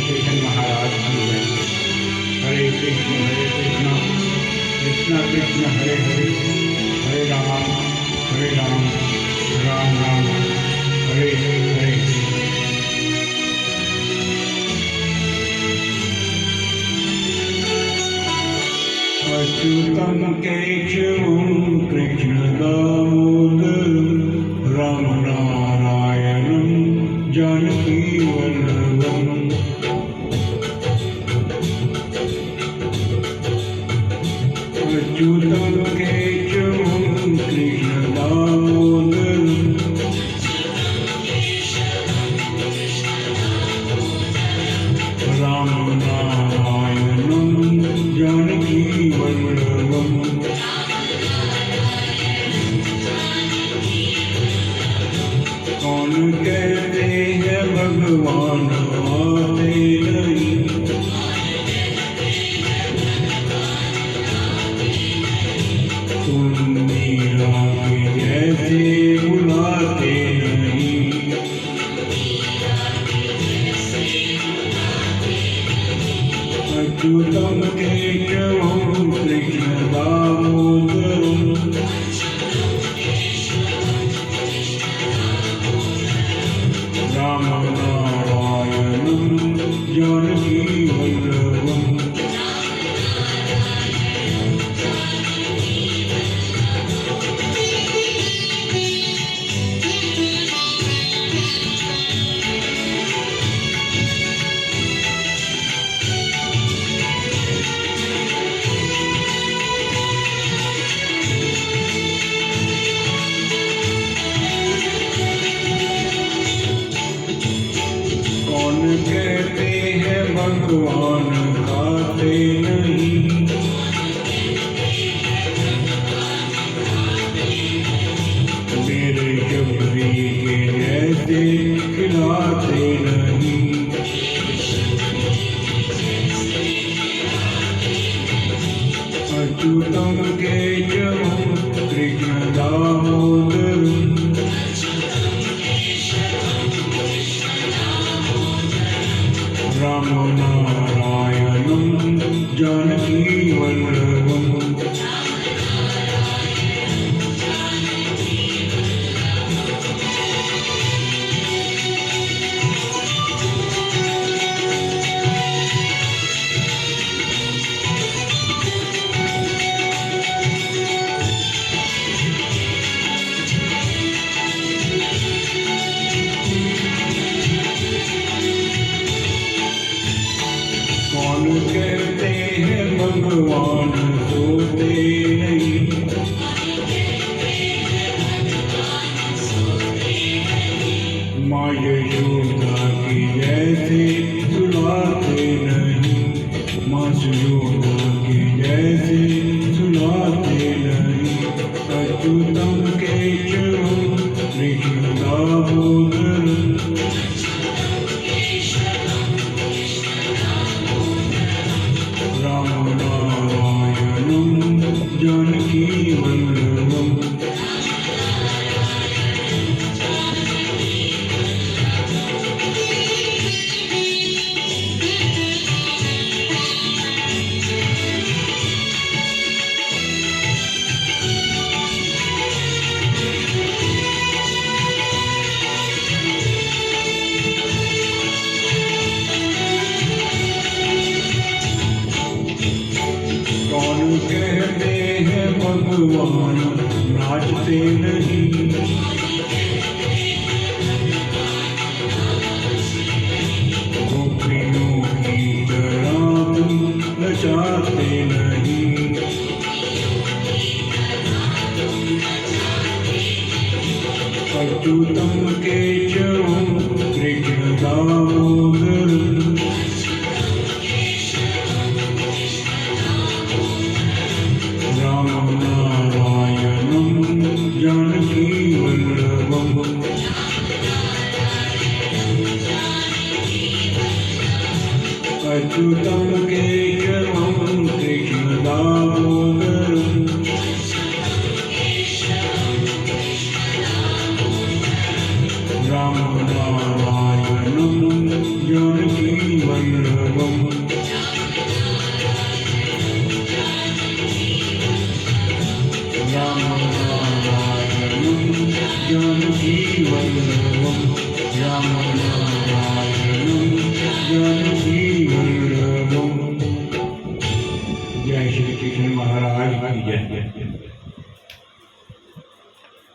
Station महाराज की जय। हरे कृष्ण कृष्ण कृष्ण हरे हरे, हरे राम राम राम हरे हरे। अच्युतम केशवम कृष्ण दामोदरम राम नारायणम जानकी वल्लभम। अच्युतम केशवम कृष्ण दामोदरम राम नारायणम जानकी वल्लभम। कौन कहते हैं भगवान आते नहीं, तुम मीरा के जैसे बुलाते नहीं। अच्युतम केशवम कृष्ण दामोदरम राम नारायणम जानकी वल्लभम। कौन कहते हैं भगवान खाते नहीं, मेरे शबरी के जैसे खिलाते नहीं। अच्युतम केशवम कृष्ण दामोदरम राम नारायणम जानकी वल्लभम। कौन कहते हैं भगवान सोते नहीं, माँ यशोदा की जैसे सुलाते नहीं। माँ यशोदा की जैसे सुलाते नहीं। अच्युतम केशवम कृष्ण दामोदरम राम नारायणम जानकी वल्लभम। कौन कहते हैं भगवान नाचते नहीं, गोपियों की तरह तुम नचाते नहीं। अच्युतम केशवम कृष्ण दामोदरम राम नारायणम जानकी वल्लभम। अच्युतम केशवम कृष्ण दामोदरम राम नारायणम जानकी वल्लभम। જય શ્રી કૃષ્ણ મહારાજ કી જય.